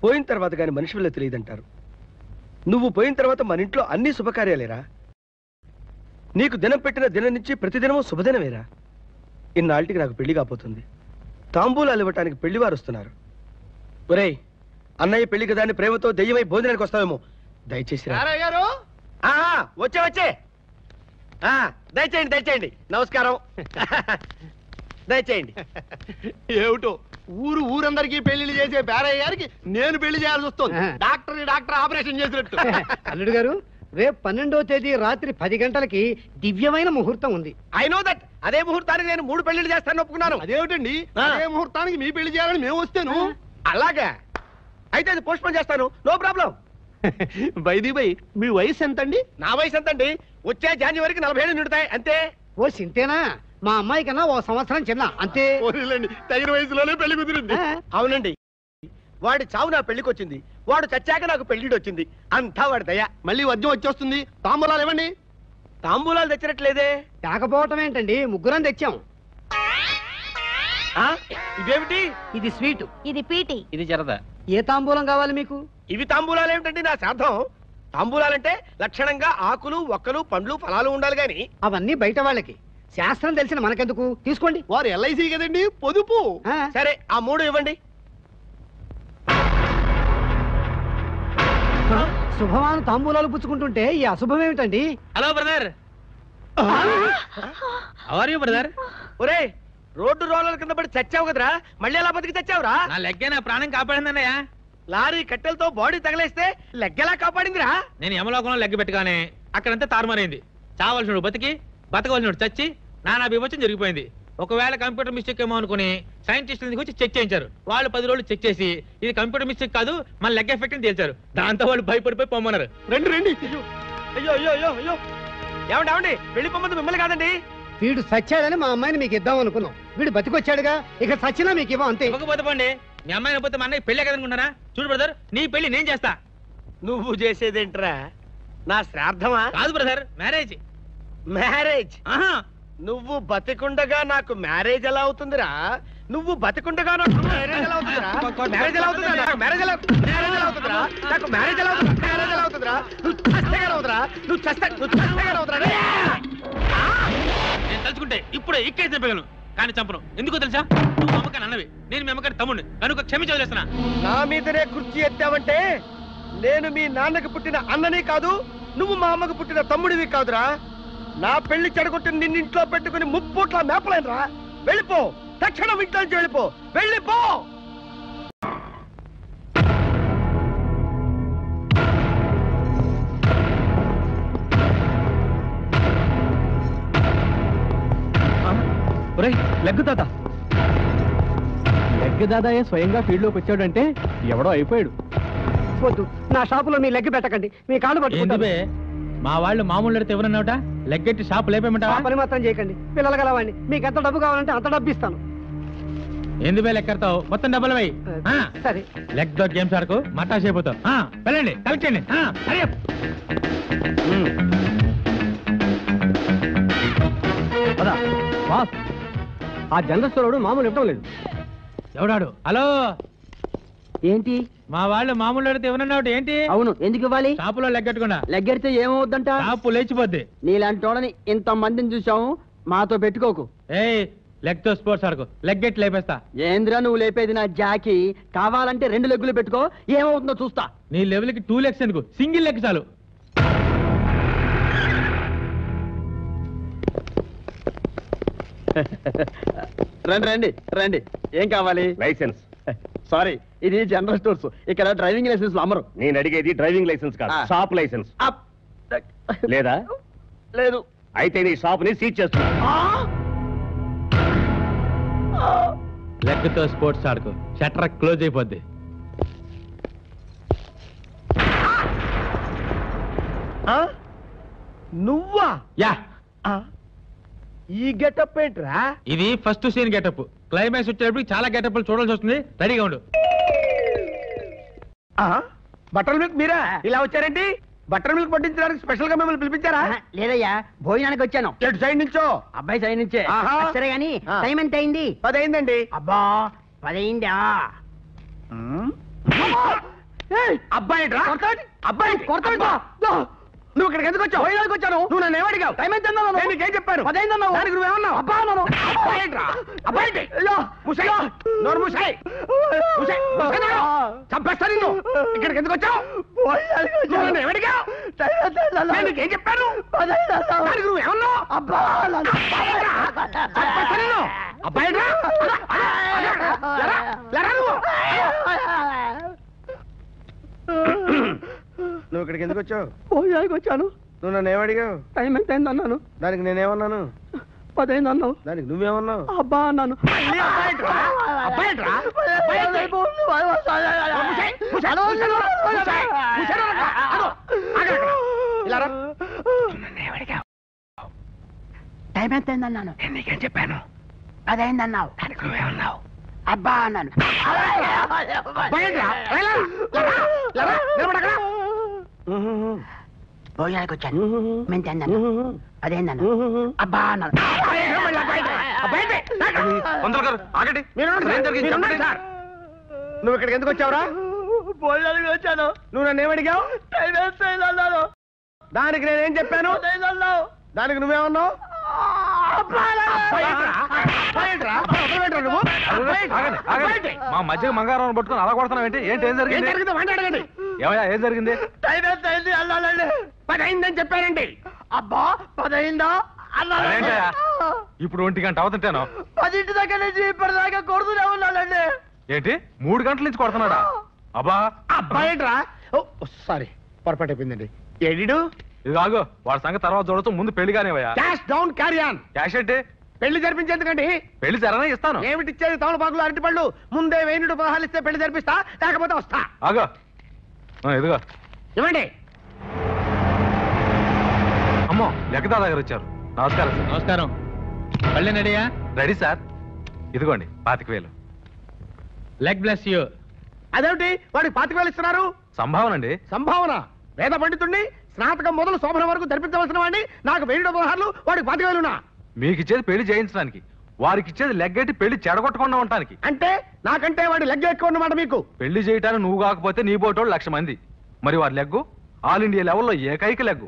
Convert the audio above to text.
పోయిన తర్వాత కానీ మనిషి వల్ల తెలియదంటారు. నువ్వు పోయిన తర్వాత మన ఇంట్లో అన్ని శుభకార్యాలేరా. నీకు దినం పెట్టిన దినం నుంచి ప్రతిదినమూ శుభదినమేరా. ఇన్నాళ్ళకి నాకు పెళ్లి కాబోతుంది. తాంబూలాలు ఇవ్వటానికి పెళ్లివారు వస్తున్నారు. ఒరేయ్, అన్నయ్య పెళ్లి కదా అని ప్రేమతో దెయ్యమై భోజనానికి వస్తావేమో. దయచేసి వచ్చే దయచేయండి దయచేయండి. నమస్కారం. దయచేయండి. ఏమిటో ఊరందరికీ పెళ్లిళ్ళు చేసే పేరయ్య గారికి నేను పెళ్లి చేయాల్సి వస్తుంది. డాక్టర్ ఆపరేషన్ చేసినట్టు. అల్లుడు గారు, రేపు 12వ తేదీ రాత్రి 10 గంటలకి దివ్యమైన ముహూర్తం ఉంది. I know that. అదే ముహూర్తానికి నేను 3 పెళ్లిళ్ళు చేస్తాను ఒప్పుకున్నాను. అదేమిటండి, అదే ముహూర్తానికి మీ పెళ్లి చేయాలని మేము వస్తేను. అలాగా అయితే అది పోస్ట్ పోన్ చేస్తాను. No problem. బైది బై, మీ వయసు ఎంతండి? నా వయసు ఎంతండి? వచ్చే జనవరికి 40 ఏళ్ళు నిండుతాయి అంతే. ఓ సింతేనా? మా అమ్మాయి కన్నా 1 సంవత్సరం చిన్న అంతే. తగిన వయసులోనే పెళ్లి కుదిరింది. అవునండి, వాడి చావు నా పెళ్లికి వచ్చింది. వాడు చచ్చాక నాకు పెళ్లిడి వచ్చింది. అంతా వాడి దయ. మళ్ళీ వద్యం వచ్చేస్తుంది. తాంబూలాలు ఇవ్వండి. తాంబూలాలు తెచ్చినట్లేదే. తేకపోవటం ఏంటండి, ముగ్గురం తెచ్చాం. ఇదేమిటి? ఇది స్వీటు, ఇది పీటి, ఇది జరద. ఏ తాంబూలం కావాలి మీకు? ఇవి తాంబూలాలు ఏమిటండి? నా శ్రాద్ధం. తాంబూలాలంటే లక్షణంగా ఆకులు, ఒక్కలు, పండ్లు, ఫలాలు ఉండాలి గాని. అవన్నీ బయట వాళ్ళకి, శాస్త్రం తెలిసిన మనకెందుకు? తీసుకోండి. వారు LIC కదండి, పొదుపు. సరే, ఆ 3 ఇవ్వండి. శుభమాను తాంబూలాలు పుచ్చుకుంటుంటే ఈ అశుభం ఏమిటండి? Hello brother. Are you brother? ఒరే, రోడ్డు రోలర్ కింద పడి చచ్చావు కదరా, మళ్ళీ ఎలా బతికి చచ్చావురా? నా లెగ్గే నా ప్రాణం కాపాడిందన్నయ్య. Lorry కట్టెలతో body తగలేస్తే లెగ్గెలా కాపాడిందిరా? నేను యమలోకంలో లెగ్గ పెట్టగానే అక్కడంతా తారుమారైంది. చావలసినోడు బతికి, బతకవలసినోడు చచ్చి నానా బీభత్సం జరిగిపోయింది. ఒకవేళ కంప్యూటర్ మిస్టేక్ ఏమో అనుకుని సైంటిస్టులు వచ్చి చెక్ చేయించారు. వాళ్ళు 10 రోజులు చెక్ చేసి ఇది కంప్యూటర్ మిస్టేక్ కాదు, మన లెగ్ ఎఫెక్ట్ అని తేల్చారు. దాంతో వాళ్ళు భయపడిపోయి పొమ్మన్నారు. రండి. అయ్యో అయ్యో అయ్యో అయ్యో, ఏమండి వెళ్ళిపోమంది మిమ్మల్ని కాదండి. వీడు సచ్చాడని మా అమ్మాయిని మీకు ఇద్దాం అనుకున్నాం. వీడు బతికొచ్చాడుగా, ఇక సచ్చినా మీకు ఇవ్వం అంతే. ఇవ్వకపోతే పోండి. మీ అమ్మాయిని పోతే మా అన్నయ్య పెళ్ళే కదనుకుంటారా? చూడు బ్రదర్, నీ పెళ్లి నేను చేస్తా. నువ్వు చేసేదేంట్రా? నా శ్రాద్ధమా? కాదు బ్రదర్, మ్యారేజ్. మ్యారేజ్? నువ్వు బతికుండగా నాకు మ్యారేజ్ ఎలా అవుతుందిరా? నువ్వు బతికుండగా నాకు మ్యారేజ్ ఎలా అవుతుందిరా? మ్యారేజ్ ఎలా అవుతుందిరా? నాకు మ్యారేజ్ ఎలా అవుతుందిరా? నాకు మ్యారేజ్ ఎలా అవుతుందిరా? నువ్వు చస్తేగానవుతురా? నువ్వు చస్తేగానవుతురా? నేను తలుచుకుంటే ఇప్పుడే ఇక్కే చెప్పగలను, కానీ చంపను. ఎందుకో తెలుసా? నువ్వు అమ్మకాన్ని అన్నవి, నేను మీ అమ్మకాన్ని తమ్ముడిని కనుక క్షమించవలసిన. నా మీదనే కుర్చీ ఎత్తావంటే నేను మీ నాన్నకి పుట్టిన అన్నని కాదు, నువ్వు మా అమ్మకు పుట్టిన తమ్ముడివి కాదురా. నా పెళ్లి చెడగొట్టి నిన్నింట్లో పెట్టుకుని 3 పూట్ల మేపలేనురా. వెళ్ళిపో, తక్షణం ఇంట్లో నుంచి వెళ్ళిపో. లెగ్గు తాత, లెగ్ దాదాయే స్వయంగా ఫీల్డ్ లోకి వచ్చాడంటే ఎవడో అయిపోయాడు. వద్దు, నా షాపులో మీ లెగ్ పెట్టకండి, మీ కాళ్ళు పట్టుకుంటాను. మా వాళ్ళు మామూలు ఎడితే ఎవరన్నావుట? లెగ్గెట్టి షాప్ లేపేమంటావా? పని మాత్రం చేయకండి, పిల్లలు గలవండి. మీకు ఎంత డబ్బు కావాలంటే అంత డబ్బు ఇస్తాను. ఎందుకు లెక్కడతావు? మొత్తం డబ్బులు వై. సరే, లెగ్ తో గేమ్స్ ఆడుకో, మటాష్ అయిపోతావు. వెళ్ళండి, కలెక్ట్ చేయండి. ఆ జనరల్ స్టోర్ మామూలు ఇవ్వడం లేదు. ఎవడాడు? హలో, ఏంటి? మా వాళ్ళు మామూలు ఎడితే ఎవరన్నావు? ఏంటి? అవును, ఎందుకు ఇవ్వాలి? షాపులో లెగ్గెట్టకుండా. లెగ్గెడితే ఏమవుద్దంట? షాపు లేచిపోద్ది. నీలాంటి వాళ్ళని ఇంత మందిని చూసాము, మాతో పెట్టుకోకు. ఏయ్, లెగ్ తో స్పోర్ట్స్ ఆడుకో, లెగ్గెట్ లేపేస్తా. ఏంద్రా నువ్వు లేపేది? నా జాకీ కావాలంటే 2 లెగ్గులు పెట్టుకో, ఏమవుతుందో చూస్తా. నీ లెవెల్ కి 2 లెగ్స్ ఎందుకు, సింగిల్ లెగ్ చాలు. రండి. ఏం కావాలి? లైసెన్స్. సారీ, ఇది జనరల్ స్టోర్స్, ఇక్కడ డ్రైవింగ్ లైసెన్స్ అమ్మరు. నేను అడిగేది డ్రైవింగ్ లైసెన్స్ కాదు, షాప్ లైసెన్స్. లేదా? లేదు. అయితే నీ షాప్ ని సీజ్ చేస్తున్నా. లెగ్ తో స్పోర్ట్స్ ఆడుకో, షట్టర్ క్లోజ్ అయిపోద్ది. నువ్వా? యా. ఈ గెటప్ ఏంట్రా? ఇది ఫస్ట్ సీన్ గెటప్. క్లైమాక్స్ వచ్చేటప్పుడు చాలా గెటప్లు చూడాల్సి వస్తుంది. రెడీగా ఉండు. బటర్ మిల్క్ మీరా? ఇలా వచ్చారండి? బటర్ మిల్క్ పట్టించడానికి స్పెషల్ గా మిమ్మల్ని పిలిపించారా? లేదయ్యా, భోజనానికి వచ్చాను. ఎటు సైడ్ నుంచో? అబ్బాయి సైడ్ నుంచే. సరే గాని టైం ఎంత అయింది? 10 అయిందండి. అబ్బా, 10 అయిందా? అబ్బాయి అబ్బాయి నువ్వు ఇక్కడికి ఎందుకు వచ్చావు వైజాగ్ వచ్చాను నువ్వు నన్ను ఏమడిగావు టైం ఎంత నేను నీకేం చెప్పాను అదైందన్నావు దానికి నువ్వేమన్నావు అబ్బా అన్నాను అబ్బాయి ముసాయి నోరు ముసాయి చంపేస్తాను నిన్ను ఇక్కడికి ఎందుకు వచ్చావు నువ్వు నన్ను ఏమడిగావు నేను నీకేం చెప్పాను దానికి నువ్వేమన్నావు అబ్బా చంపేస్తాను నిన్ను అబ్బాయి నువ్వు ఇక్కడికి ఎందుకు వచ్చావు వైజాగ్ వచ్చాను. నువ్వు నన్ను ఏమడిగావు టైం ఎంత అయింది అన్నాను. దానికి నేనేమన్నాను 10 అయింది అన్నావు. దానికి నువ్వేమన్నావు అబ్బా అన్నాను. టైం ఎంత అయింది అన్నాను. నీకేం చెప్పాను 10 అయింది అన్నావు. దానికి నువ్వేమన్నావు అబ్బా అన్నాను. భోజనానికి వచ్చాను. మేము తిన్నాను. 10 అయింది అన్నాను. అబ్బా అన్నాను. నువ్వు ఇక్కడికి ఎందుకు వచ్చావురా భోజనానికి వచ్చాను నువ్వు నన్ను ఏమడిగావు దానికి నేనేం చెప్పాను దానికి నువ్వేమన్నావు మా మధ్య మంగారం పట్టుకుని అలా కొడుతున్నావు ఏంటి ఏం జరిగింది అడగండి ఏమయ్యా ఏం జరిగింది టైం ఎంత అయింది అల్లాలండి 10 అయిందని చెప్పానండి అబ్బా 10 అయిందా అదేంటయ్యా? ఇప్పుడు 1 గంట అవుతుంటాను 10 దగ్గర నుంచి ఇప్పటిదాకా కొడుతూనే ఉన్నాడండి ఏంటి 3 గంటల నుంచి కొడుతున్నాడా అబ్బా అబ్బాయిట్రా సారీ పొరపాటు అయిపోయిందండి ఏడిడు ఇది ఆగు వాడి సంగతి తర్వాత చూడొచ్చు ముందు పెళ్లి కానివయ్యా క్యాష్ డౌన్ క్యారియన్ క్యాష్ అంటే పెళ్లి జరిపించేందుకండి పెళ్లి జరనే ఇస్తాను ఏమిటి ఇచ్చేది తమలపాకులు అరటిపళ్ళు ముందే 1000 రూపాయలు ఇస్తే పెళ్లి జరిపిస్తా లేకపోతే వస్తా ఆగో ఇదిగో ఇవ్వండి అమ్మో లెక్కదా దగ్గర వచ్చారు నమస్కారం సార్ నమస్కారం పళ్ళె నడియా రెడీ సార్ ఇదిగోండి 25,000 లెగ్ బ్లెస్ యూ అదేమిటి వాడికి 25,000 ఇస్తున్నారు సంభావన అండి సంభావన వేద పండితుడిని స్నాతకం మొదలు శోభన వరకు జరిపించవలసిన వాడిని నాకు 1000 రూపాయలు వాడికి 25,000 మీకు ఇచ్చేది పెళ్లి చేయించడానికి వారికి ఇచ్చేది లెగ్గెట్టి పెళ్లి చెడగొట్టకుండా ఉండటానికి అంటే నాకంటే వాడి లెగ్ ఎక్కువ అన్నమాట మీకు పెళ్లి చేయటానికి నువ్వు కాకపోతే నీ బోటోళ్ళు 1,00,000 మంది మరి వారి లెగ్గు ఆల్ ఇండియా లెవెల్లో ఏకైక లెగ్గు